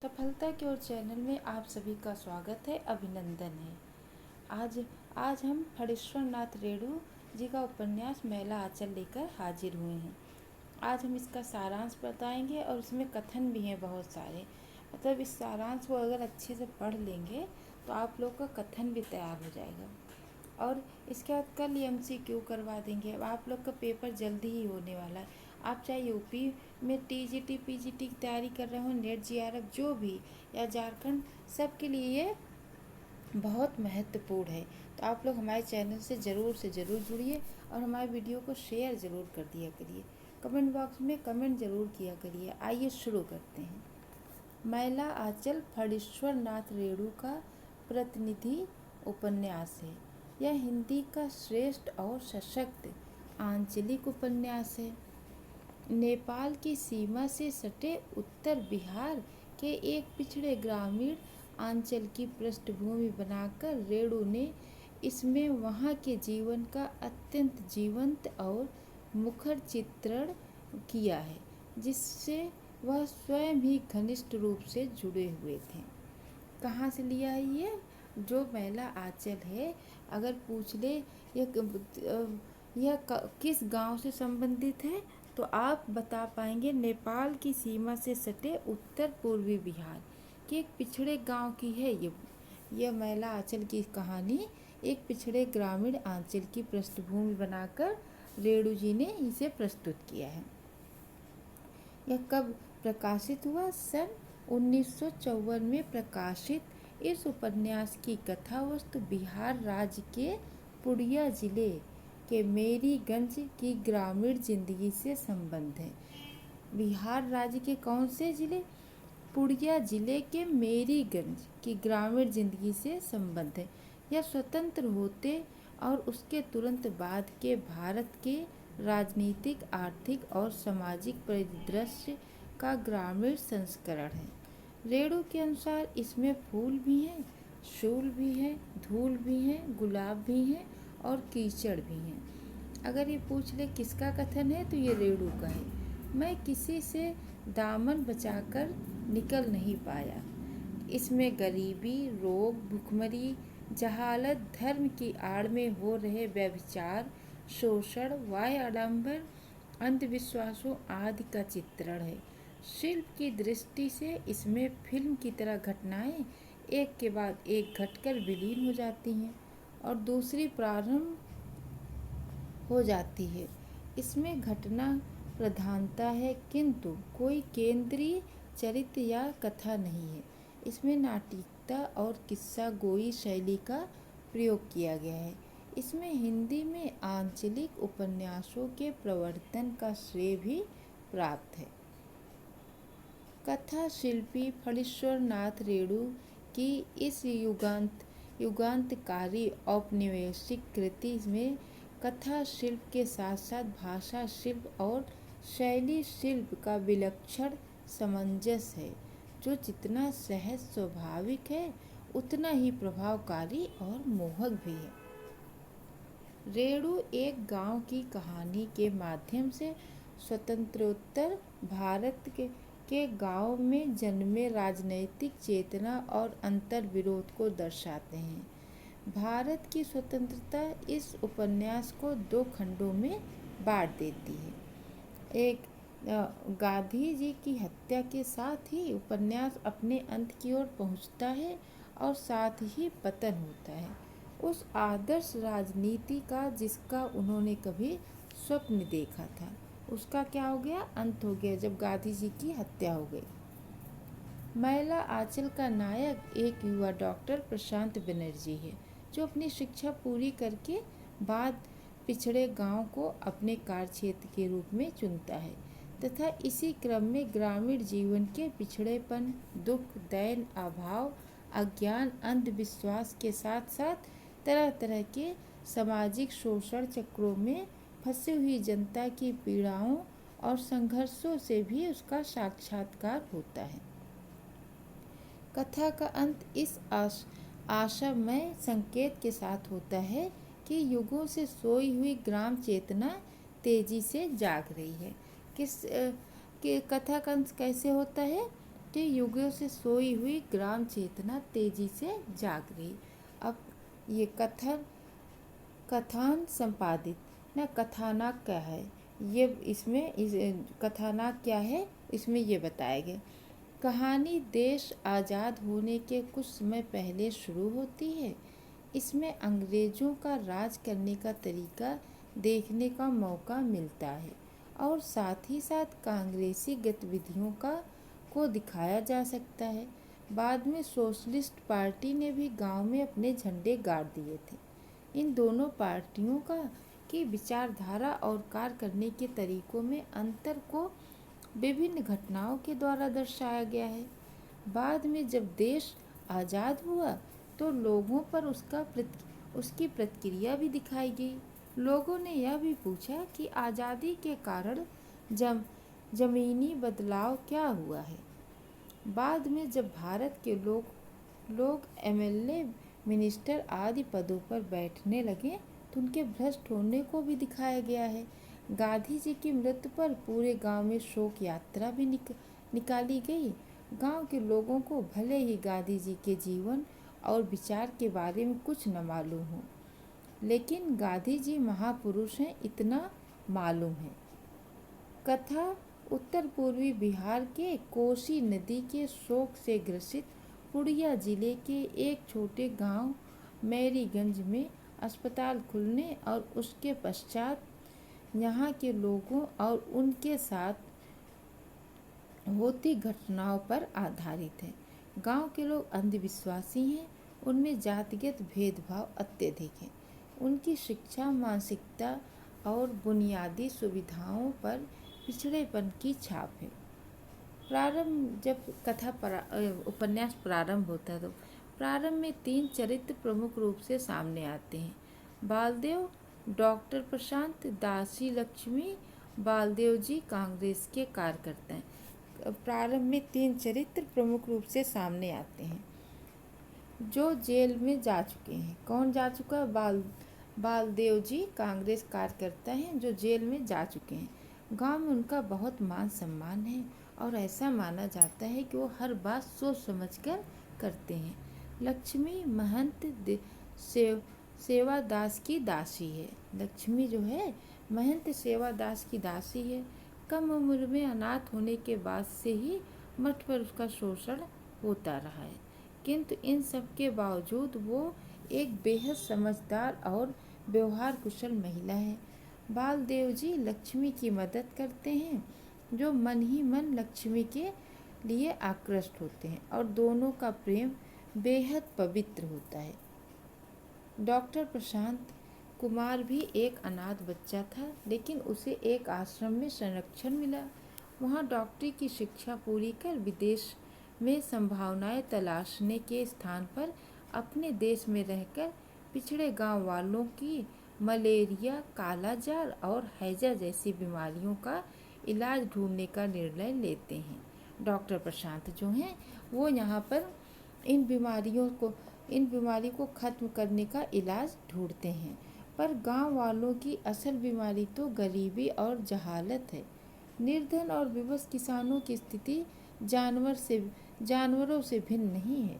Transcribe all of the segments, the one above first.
सफलता की ओर चैनल में आप सभी का स्वागत है, अभिनंदन है। आज हम फणीश्वर नाथ रेणु जी का उपन्यास मैला आंचल लेकर हाजिर हुए हैं। आज हम इसका सारांश बताएंगे और इसमें कथन भी हैं बहुत सारे। मतलब इस सारांश को अगर अच्छे से पढ़ लेंगे तो आप लोग का कथन भी तैयार हो जाएगा। और इसके बाद कल MCQ करवा देंगे। अब आप लोग का पेपर जल्दी ही होने वाला है। आप चाहे यूपी में TGT PGT की तैयारी कर रहे हो, नेट GRF जो भी, या झारखंड, सब के लिए ये बहुत महत्वपूर्ण है। तो आप लोग हमारे चैनल से ज़रूर जुड़िए और हमारे वीडियो को शेयर ज़रूर कर दिया करिए। कमेंट बॉक्स में कमेंट ज़रूर किया करिए। आइए शुरू करते हैं। मैला आंचल फणीश्वर नाथ रेणु का प्रतिनिधि उपन्यास है। यह हिंदी का श्रेष्ठ और सशक्त आंचलिक उपन्यास है। नेपाल की सीमा से सटे उत्तर बिहार के एक पिछड़े ग्रामीण अंचल की पृष्ठभूमि बनाकर रेणु ने इसमें वहाँ के जीवन का अत्यंत जीवंत और मुखर चित्रण किया है, जिससे वह स्वयं ही घनिष्ठ रूप से जुड़े हुए थे। कहाँ से लिया है ये? जो मैला आंचल है, अगर पूछ ले यह किस गांव से संबंधित है तो आप बता पाएंगे नेपाल की सीमा से सटे उत्तर पूर्वी बिहार के एक पिछड़े गांव की है। यह मैला आंचल की कहानी एक पिछड़े ग्रामीण आंचल की पृष्ठभूमि बनाकर रेणु जी ने इसे प्रस्तुत किया है। यह कब प्रकाशित हुआ? सन 1954 में प्रकाशित इस उपन्यास की कथा वस्तु बिहार राज्य के पूर्णिया जिले के मेरीगंज की ग्रामीण जिंदगी से संबंध है। बिहार राज्य के कौन से जिले? पूर्णिया जिले के मेरीगंज की ग्रामीण जिंदगी से संबंध है। यह स्वतंत्र होते और उसके तुरंत बाद के भारत के राजनीतिक, आर्थिक और सामाजिक परिदृश्य का ग्रामीण संस्करण है। रेणु के अनुसार इसमें फूल भी हैं, शूल भी है, धूल भी है, गुलाब भी हैं और कीचड़ भी हैं। अगर ये पूछ ले किसका कथन है तो ये रेणु का है। मैं किसी से दामन बचाकर निकल नहीं पाया। इसमें गरीबी, रोग, भुखमरी, जहालत, धर्म की आड़ में हो रहे व्यभिचार, शोषण, वाय आडंबर, अंधविश्वासों आदि का चित्रण है। शिल्प की दृष्टि से इसमें फिल्म की तरह घटनाएं एक के बाद एक घटकर विलीन हो जाती हैं और दूसरी प्रारंभ हो जाती है। इसमें घटना प्रधानता है किंतु कोई केंद्रीय चरित्र या कथा नहीं है। इसमें नाटकीयता और किस्सा गोई शैली का प्रयोग किया गया है। इसमें हिंदी में आंचलिक उपन्यासों के प्रवर्तन का श्रेय भी प्राप्त है। कथा शिल्पी फणीश्वर नाथ रेणु की इस युगांतकारी औपनिवेशिक कृति में कथा शिल्प के साथ साथ भाषा शिल्प और शैली शिल्प का विलक्षण सामंजस्य है, जो जितना सहज स्वाभाविक है उतना ही प्रभावकारी और मोहक भी है। रेणु एक गांव की कहानी के माध्यम से स्वतंत्रोत्तर भारत के गांव में जन्मे राजनैतिक चेतना और अंतर विरोध को दर्शाते हैं। भारत की स्वतंत्रता इस उपन्यास को दो खंडों में बांट देती है। एक, गांधी जी की हत्या के साथ ही उपन्यास अपने अंत की ओर पहुंचता है और साथ ही पतन होता है उस आदर्श राजनीति का जिसका उन्होंने कभी स्वप्न देखा था। उसका क्या हो गया? अंत हो गया जब गांधी जी की हत्या हो गई। मैला आंचल का नायक एक युवा डॉक्टर प्रशांत बनर्जी है, जो अपनी शिक्षा पूरी करके बाद पिछड़े गांव को अपने कार्यक्षेत्र के रूप में चुनता है तथा इसी क्रम में ग्रामीण जीवन के पिछड़ेपन, दुख, दैन, अभाव, अज्ञान, अंधविश्वास के साथ साथ तरह तरह के सामाजिक शोषण चक्रों में फंसी हुई जनता की पीड़ाओं और संघर्षों से भी उसका साक्षात्कार होता है। कथा का अंत इस आशामय संकेत के साथ होता है कि युगों से सोई हुई ग्राम चेतना तेजी से जाग रही है। कथा का अंत कैसे होता है? के युगों से सोई हुई ग्राम चेतना तेजी से जाग रही। अब ये कथान संपादित न कथानक क्या है, ये इसमें कथानक क्या है इसमें ये बताया गया। कहानी देश आज़ाद होने के कुछ समय पहले शुरू होती है। इसमें अंग्रेज़ों का राज करने का तरीका देखने का मौका मिलता है और साथ ही साथ कांग्रेसी गतिविधियों को दिखाया जा सकता है। बाद में सोशलिस्ट पार्टी ने भी गांव में अपने झंडे गाड़ दिए थे। इन दोनों पार्टियों की विचारधारा और कार्य करने के तरीकों में अंतर को विभिन्न घटनाओं के द्वारा दर्शाया गया है। बाद में जब देश आज़ाद हुआ तो लोगों पर उसकी प्रतिक्रिया भी दिखाई गई। लोगों ने यह भी पूछा कि आज़ादी के कारण ज़मीनी बदलाव क्या हुआ है। बाद में जब भारत के लोग एमएलए, मिनिस्टर आदि पदों पर बैठने लगे तो उनके भ्रष्ट होने को भी दिखाया गया है। गांधी जी की मृत्यु पर पूरे गांव में शोक यात्रा भी निकाली गई। गांव के लोगों को भले ही गांधी जी के जीवन और विचार के बारे में कुछ न मालूम हो, लेकिन गांधी जी महापुरुष हैं इतना मालूम है। कथा उत्तर पूर्वी बिहार के कोसी नदी के शोक से ग्रसित पूर्णिया जिले के एक छोटे गांव मैरीगंज में अस्पताल खुलने और उसके पश्चात यहाँ के लोगों और उनके साथ होती घटनाओं पर आधारित है। गांव के लोग अंधविश्वासी हैं, उनमें जातिगत भेदभाव अत्यधिक है। उनकी शिक्षा, मानसिकता और बुनियादी सुविधाओं पर पिछड़ेपन की छाप है। प्रारंभ जब उपन्यास प्रारंभ होता है तो प्रारंभ में 3 चरित्र प्रमुख रूप से सामने आते हैं। बालदेव, डॉक्टर प्रशांत, दासी लक्ष्मी। बालदेव जी कांग्रेस के कार्यकर्ता हैं। प्रारंभ में 3 चरित्र प्रमुख रूप से सामने आते हैं जो जेल में जा चुके हैं। कौन जा चुका है? बालदेव जी कांग्रेस कार्यकर्ता हैं जो जेल में जा चुके हैं। गांव में उनका बहुत मान सम्मान है और ऐसा माना जाता है कि वो हर बात सोच समझकर करते हैं। लक्ष्मी महंत सेवादास की दासी है। लक्ष्मी जो है महंत सेवादास की दासी है। कम उम्र में अनाथ होने के बाद से ही मठ पर उसका शोषण होता रहा है, किंतु इन सब के बावजूद वो एक बेहद समझदार और व्यवहार कुशल महिला है। बालदेव जी लक्ष्मी की मदद करते हैं, जो मन ही मन लक्ष्मी के लिए आकृष्ट होते हैं और दोनों का प्रेम बेहद पवित्र होता है। डॉक्टर प्रशांत कुमार भी एक अनाथ बच्चा था, लेकिन उसे एक आश्रम में संरक्षण मिला। वहाँ डॉक्टरी की शिक्षा पूरी कर विदेश में संभावनाएं तलाशने के स्थान पर अपने देश में रहकर पिछड़े गांव वालों की मलेरिया, कालाजार और हैजा जैसी बीमारियों का इलाज ढूंढने का निर्णय लेते हैं। डॉक्टर प्रशांत जो हैं वो यहाँ पर इन बीमारी को खत्म करने का इलाज ढूंढते हैं, पर गांव वालों की असल बीमारी तो गरीबी और जहालत है। निर्धन और विवश किसानों की स्थिति जानवरों से भिन्न नहीं है,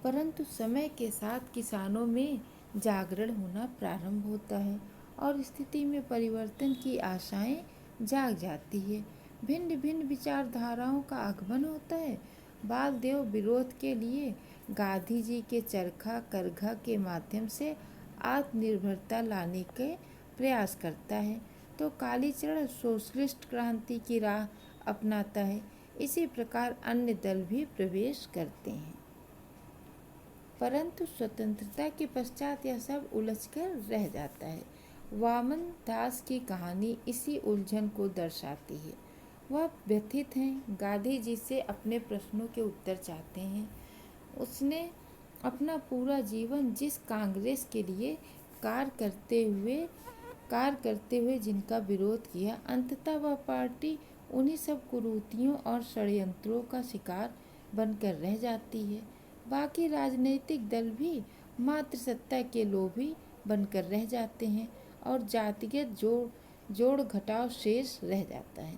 परंतु समय के साथ किसानों में जागरण होना प्रारंभ होता है और स्थिति में परिवर्तन की आशाएं जाग जाती है। भिन्न भिन्न विचारधाराओं का आगमन होता है। बालदेव विरोध के लिए गांधी जी के चरखा करघा के माध्यम से आत्मनिर्भरता लाने के प्रयास करता है, तो कालीचरण सोशलिस्ट क्रांति की राह अपनाता है। इसी प्रकार अन्य दल भी प्रवेश करते हैं, परंतु स्वतंत्रता के पश्चात यह सब उलझकर रह जाता है। वामन दास की कहानी इसी उलझन को दर्शाती है। वह व्यथित हैं, गांधी जी से अपने प्रश्नों के उत्तर चाहते हैं। उसने अपना पूरा जीवन जिस कांग्रेस के लिए कार्य करते हुए जिनका विरोध किया, अंततः वह पार्टी उन्हीं सब कुरीतियों और षड्यंत्रों का शिकार बनकर रह जाती है। बाकी राजनीतिक दल भी मात्र सत्ता के लोभी बनकर रह जाते हैं और जातिगत जोड़ घटाव शेष रह जाता है।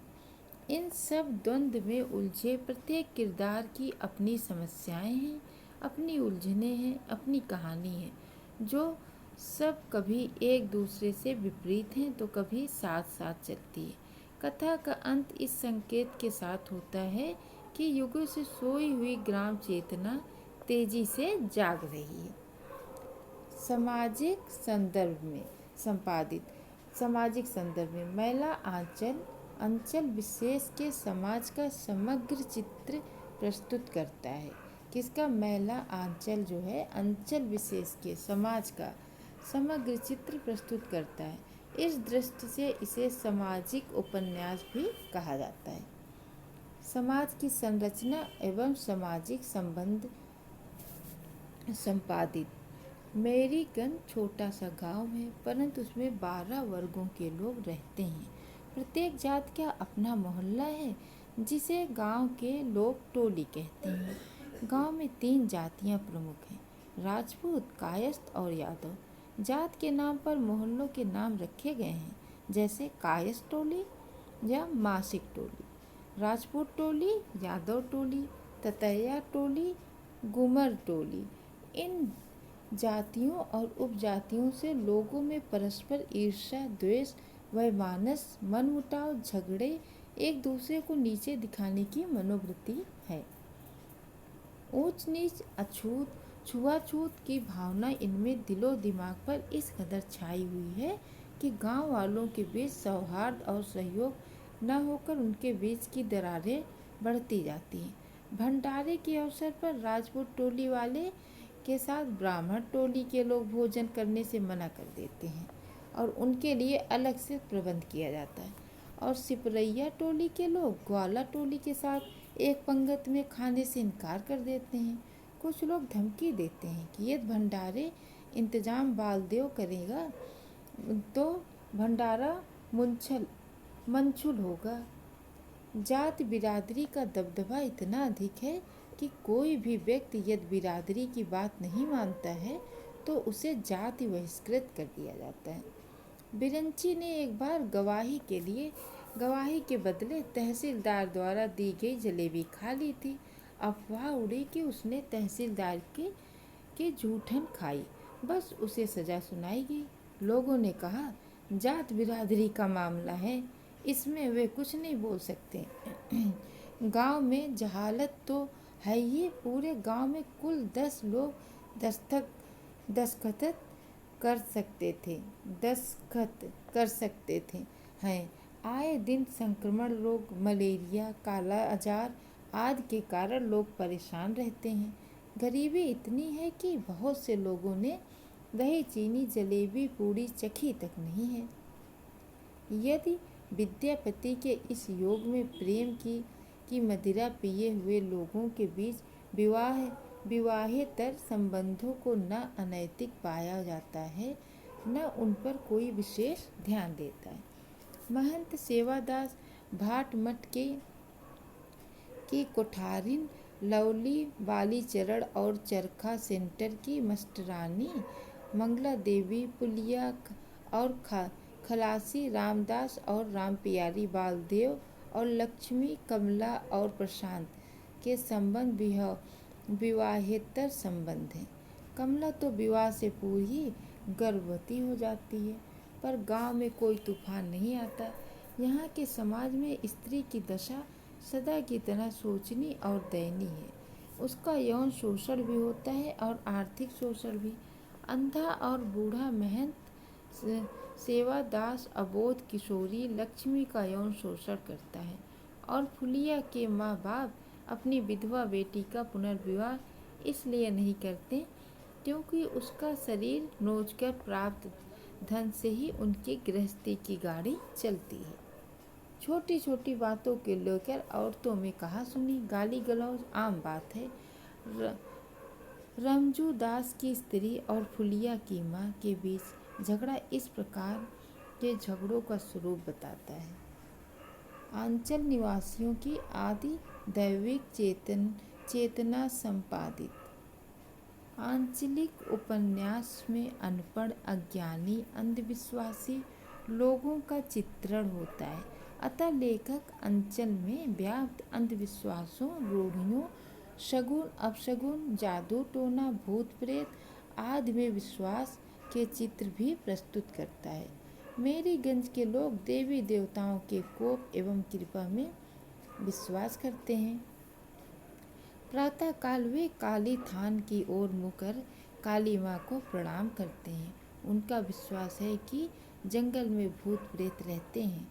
इन सब द्वंद्व में उलझे प्रत्येक किरदार की अपनी समस्याएं हैं, अपनी उलझनें हैं, अपनी कहानी है, जो सब कभी एक दूसरे से विपरीत हैं तो कभी साथ साथ चलती है। कथा का अंत इस संकेत के साथ होता है कि युगों से सोई हुई ग्राम चेतना तेजी से जाग रही है। सामाजिक संदर्भ में महिला अंचल विशेष के समाज का समग्र चित्र प्रस्तुत करता है। किसका? महिला आंचल जो है अंचल विशेष के समाज का समग्र चित्र प्रस्तुत करता है। इस दृष्टि से इसे सामाजिक उपन्यास भी कहा जाता है। समाज की संरचना एवं सामाजिक संबंध संपादित। मेरीगन छोटा सा गांव है, परंतु उसमें 12 वर्गों के लोग रहते हैं। प्रत्येक जात का अपना मोहल्ला है, जिसे गांव के लोग टोली कहते हैं। गांव में 3 जातियां प्रमुख हैं, राजपूत, कायस्थ और यादव। जात के नाम पर मोहल्लों के नाम रखे गए हैं, जैसे कायस्थ टोली या मासिक टोली, राजपूत टोली, यादव टोली, ततैया टोली, गुमर टोली। इन जातियों और उपजातियों से लोगों में परस्पर ईर्ष्या, द्वेष, वैमनस्य, मनमुटाव, झगड़े, एक दूसरे को नीचे दिखाने की मनोवृत्ति है। ऊंच नीच, अछूत, छुआछूत की भावना इनमें दिलो दिमाग पर इस कदर छाई हुई है कि गांव वालों के बीच सौहार्द और सहयोग न होकर उनके बीच की दरारें बढ़ती जाती हैं। भंडारे के अवसर पर राजपूत टोली वाले के साथ ब्राह्मण टोली के लोग भोजन करने से मना कर देते हैं और उनके लिए अलग से प्रबंध किया जाता है। और सिपरैया टोली के लोग ग्वाला टोली के साथ एक पंगत में खाने से इनकार कर देते हैं। कुछ लोग धमकी देते हैं कि यदि भंडारे इंतजाम बालदेव करेगा तो भंडारा मंचुल होगा। जात बिरादरी का दबदबा इतना अधिक है कि कोई भी व्यक्ति यदि बिरादरी की बात नहीं मानता है तो उसे जाति बहिष्कृत कर दिया जाता है। बिरंची ने एक बार गवाही के बदले तहसीलदार द्वारा दी गई जलेबी खा ली थी। अफवाह उड़ी कि उसने तहसीलदार की जूठन खाई, बस उसे सजा सुनाई गई। लोगों ने कहा, जात बिरादरी का मामला है, इसमें वे कुछ नहीं बोल सकते। गांव में जहालत तो है ही, पूरे गांव में कुल 10 लोग दस्तखत कर सकते थे हैं। आए दिन संक्रमण रोग, मलेरिया, काला अजार आदि के कारण लोग परेशान रहते हैं। गरीबी इतनी है कि बहुत से लोगों ने दही, चीनी, जलेबी, पूड़ी चखी तक नहीं है। यदि विद्यापति के इस योग में प्रेम की मदिरा पिए हुए लोगों के बीच विवाहेतर संबंधों को न अनैतिक पाया जाता है, न उन पर कोई विशेष ध्यान देता है। महंत सेवादास भाट मठ की कोठारिन, लवली बालीचरण और चरखा सेंटर की मास्टरानी मंगला देवी, पुलिया और खलासी रामदास और रामपियारी, बालदेव और लक्ष्मी, कमला और प्रशांत के संबंध विवाहेतर संबंध हैं। कमला तो विवाह से पूर्व ही गर्भवती हो जाती है, पर गांव में कोई तूफान नहीं आता। यहाँ के समाज में स्त्री की दशा सदा की तरह शोचनीय और दयनीय है। उसका यौन शोषण भी होता है और आर्थिक शोषण भी। अंधा और बूढ़ा महंत सेवादास अबोध किशोरी लक्ष्मी का यौन शोषण करता है और फुलिया के माँ बाप अपनी विधवा बेटी का पुनर्विवाह इसलिए नहीं करते क्योंकि उसका शरीर नोचकर प्राप्त धन से ही उनकी गृहस्थी की गाड़ी चलती है। छोटी छोटी बातों के लेकर औरतों में कहा सुनी, गाली गलौज आम बात है। रमजू दास की स्त्री और फुलिया की माँ के बीच झगड़ा इस प्रकार के झगड़ों का स्वरूप बताता है। आंचल निवासियों की आदि दैविक चेतना संपादित। आंचलिक उपन्यास में अनपढ़, अज्ञानी, अंधविश्वासी लोगों का चित्रण होता है। अतः लेखक अंचल में व्याप्त अंधविश्वासों, रूढ़ियों, शगुन अपशगुन, जादू टोना, भूत प्रेत आदि में विश्वास के चित्र भी प्रस्तुत करता है। मेरीगंज के लोग देवी देवताओं के कोप एवं कृपा में विश्वास करते हैं। प्रातः काल वे काली थान की ओर मुकर काली माँ को प्रणाम करते हैं। उनका विश्वास है कि जंगल में भूत प्रेत रहते हैं।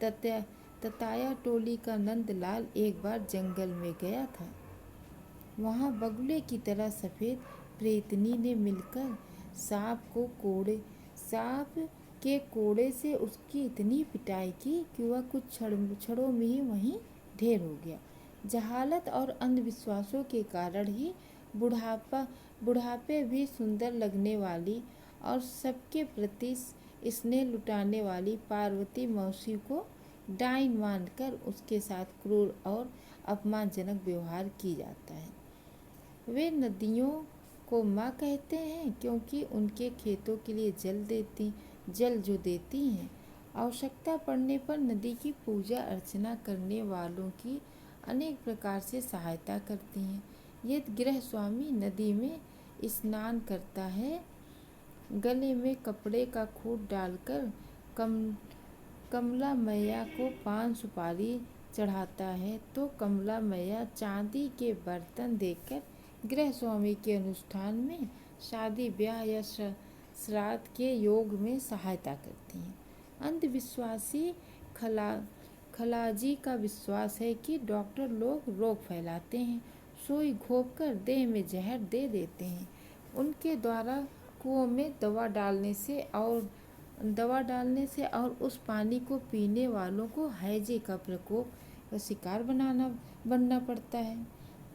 तताया टोली का नंदलाल एक बार जंगल में गया था। वहाँ बगुले की तरह सफ़ेद प्रेतनी ने मिलकर सांप के कोड़े से उसकी इतनी पिटाई की कि वह कुछ क्षणों में ही वहीं ढेर हो गया। जहालत और अंधविश्वासों के कारण ही बुढ़ापे भी सुंदर लगने वाली और सबके प्रति स्नेह लुटाने वाली पार्वती मौसी को डाइन मानकर उसके साथ क्रूर और अपमानजनक व्यवहार की जाता है। वे नदियों को माँ कहते हैं क्योंकि उनके खेतों के लिए जल जो देती हैं। आवश्यकता पड़ने पर नदी की पूजा अर्चना करने वालों की अनेक प्रकार से सहायता करती हैं। यदि गृह स्वामी नदी में स्नान करता है, गले में कपड़े का खूंट डालकर कमला मैया को पान सुपारी चढ़ाता है, तो कमला मैया चांदी के बर्तन देकर गृह स्वामी के अनुष्ठान में, शादी ब्याह या श्राद्ध के योग में सहायता करती हैं। अंधविश्वासी खलाजी का विश्वास है कि डॉक्टर लोग रोग फैलाते हैं, सुई घोंपकर देह में जहर दे देते हैं। उनके द्वारा कुओं में दवा डालने से और उस पानी को पीने वालों को हैजे का प्रकोप का शिकार बनना पड़ता है।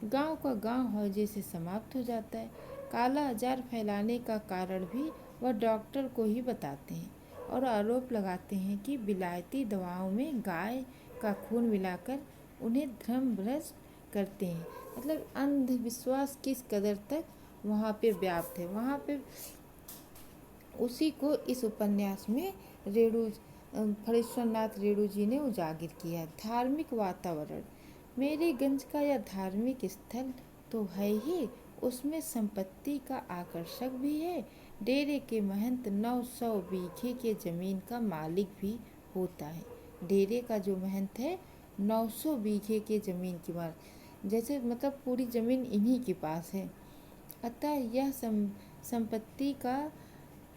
गांव का गांव हैजे से समाप्त हो जाता है। काला आजार फैलाने का कारण भी वह डॉक्टर को ही बताते हैं और आरोप लगाते हैं कि विलायती दवाओं में गाय का खून मिलाकर उन्हें भ्रष्ट करते हैं। मतलब अंधविश्वास किस कदर तक वहाँ पे व्याप्त है, वहाँ पे उसी को इस उपन्यास में फणीश्वर नाथ रेणु जी ने उजागर किया। धार्मिक वातावरण। मेरीगंज का यह धार्मिक स्थल तो है ही, उसमें संपत्ति का आकर्षक भी है। डेरे के महंत 900 बीघे के जमीन का मालिक भी होता है। डेरे का जो महंत है 900 बीघे के जमीन की मालिक, जैसे मतलब पूरी जमीन इन्हीं के पास है। अतः यह संपत्ति का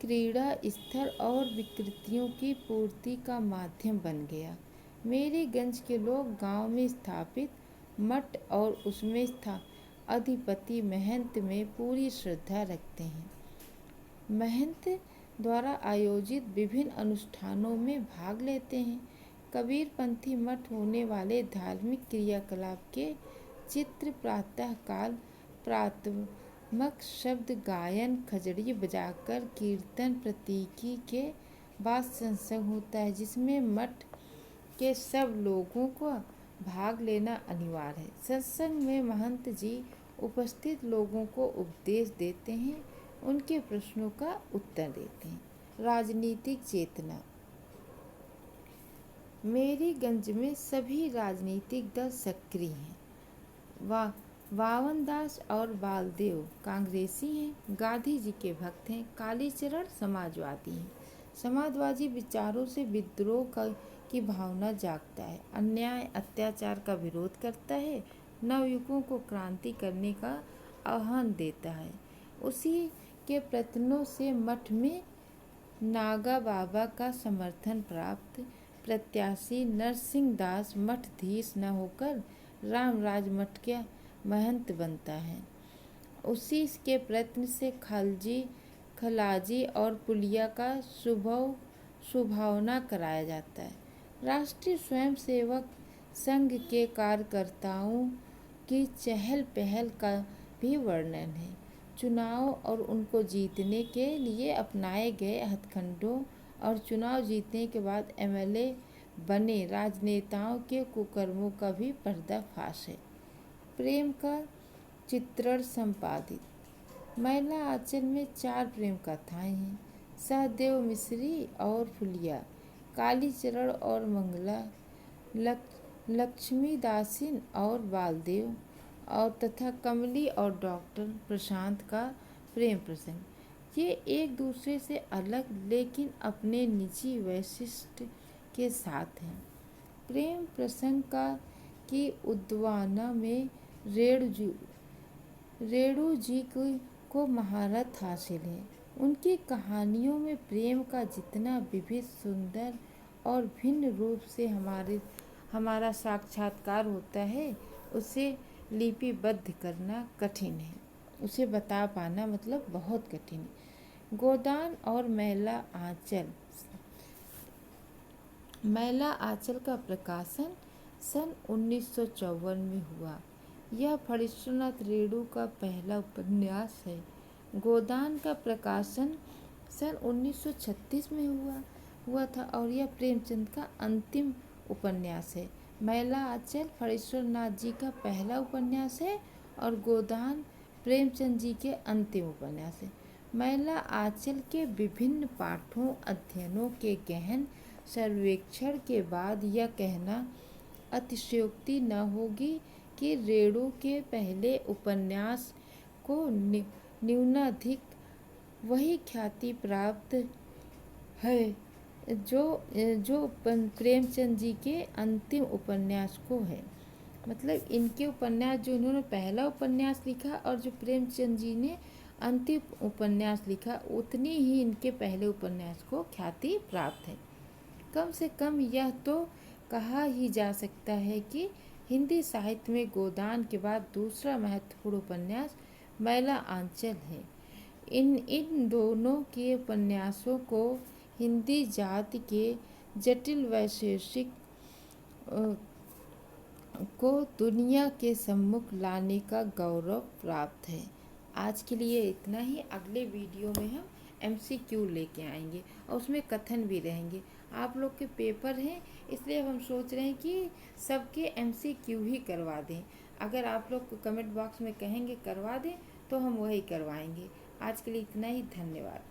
क्रीड़ा स्थल और विकृतियों की पूर्ति का माध्यम बन गया। मेरीगंज के लोग गांव में स्थापित मठ और उसमें अधिपति महंत में पूरी श्रद्धा रखते हैं। महंत द्वारा आयोजित विभिन्न अनुष्ठानों में भाग लेते हैं। कबीरपंथी मठ होने वाले धार्मिक क्रियाकलाप के चित्र प्रातः काल प्रातमक शब्द गायन, खजड़ी बजाकर कीर्तन प्रतीकी के बाद सत्संग होता है, जिसमें मठ के सब लोगों को भाग लेना अनिवार्य है। सत्संग में महंत जी उपस्थित लोगों को उपदेश देते हैं, उनके प्रश्नों का उत्तर देते हैं। राजनीतिक चेतना। मेरीगंज में सभी राजनीतिक दल सक्रिय हैं। वावनदास और बालदेव कांग्रेसी हैं, गांधी जी के भक्त हैं, कालीचरण समाजवादी हैं। समाजवादी विचारों से विद्रोह की भावना जागता है, अन्याय अत्याचार का विरोध करता है, नवयुगों को क्रांति करने का आह्वान देता है। उसी के प्रयत्नों से मठ में नागा बाबा का समर्थन प्राप्त प्रत्याशी नरसिंह दास मठधीश न होकर रामराज मठ के महंत बनता है। उसी के प्रयत्न से खलाजी और पुलिया का सुभावना कराया जाता है। राष्ट्रीय स्वयंसेवक संघ के कार्यकर्ताओं की चहल पहल का भी वर्णन है। चुनाव और उनको जीतने के लिए अपनाए गए हथकंडों और चुनाव जीतने के बाद एमएलए बने राजनेताओं के कुकर्मों का भी पर्दाफाश है। प्रेम का चित्रण संपादित। मैला आंचल में 4 प्रेम कथाएं हैं। सहदेव मिश्री और फुलिया, कालीचरण और मंगला, लक्ष्मीदासिन और बालदेव और तथा कमली और डॉक्टर प्रशांत का प्रेम प्रसंग। ये एक दूसरे से अलग लेकिन अपने निजी वैशिष्ट्य के साथ हैं। प्रेम प्रसंग की उद्वाना में रेणु जी को महारत हासिल है। उनकी कहानियों में प्रेम का जितना विविध, सुंदर और भिन्न रूप से हमारा साक्षात्कार होता है, उसे लिपिबद्ध करना कठिन है। उसे बता पाना मतलब बहुत कठिन है। गोदान और मैला आंचल का प्रकाशन सन 1954 में हुआ। यह फणीश्वरनाथ रेणु का पहला उपन्यास है। गोदान का प्रकाशन सन 1936 में हुआ था और यह प्रेमचंद का अंतिम उपन्यास है। मैला आंचल फणीश्वरनाथ जी का पहला उपन्यास है और गोदान प्रेमचंद जी के अंतिम उपन्यास है। मैला आंचल के विभिन्न पाठों, अध्ययनों के गहन सर्वेक्षण के बाद यह कहना अतिशयोक्ति न होगी कि रेणु के पहले उपन्यास को न्यूनाधिक वही ख्याति प्राप्त है जो प्रेमचंद जी के अंतिम उपन्यास को है। मतलब इनके उपन्यास, जो इन्होंने पहला उपन्यास लिखा और जो प्रेमचंद जी ने अंतिम उपन्यास लिखा, उतनी ही इनके पहले उपन्यास को ख्याति प्राप्त है। कम से कम यह तो कहा ही जा सकता है कि हिंदी साहित्य में गोदान के बाद दूसरा महत्वपूर्ण उपन्यास मैला आंचल है। इन दोनों के उपन्यासों को हिंदी जाति के जटिल वैशेषिक को दुनिया के सम्मुख लाने का गौरव प्राप्त है। आज के लिए इतना ही। अगले वीडियो में हम MCQ लेके आएंगे और उसमें कथन भी रहेंगे। आप लोग के पेपर हैं, इसलिए अब हम सोच रहे हैं कि सबके MCQ ही करवा दें। अगर आप लोग कमेंट बॉक्स में कहेंगे करवा दें तो हम वही करवाएंगे। आज के लिए इतना ही। धन्यवाद।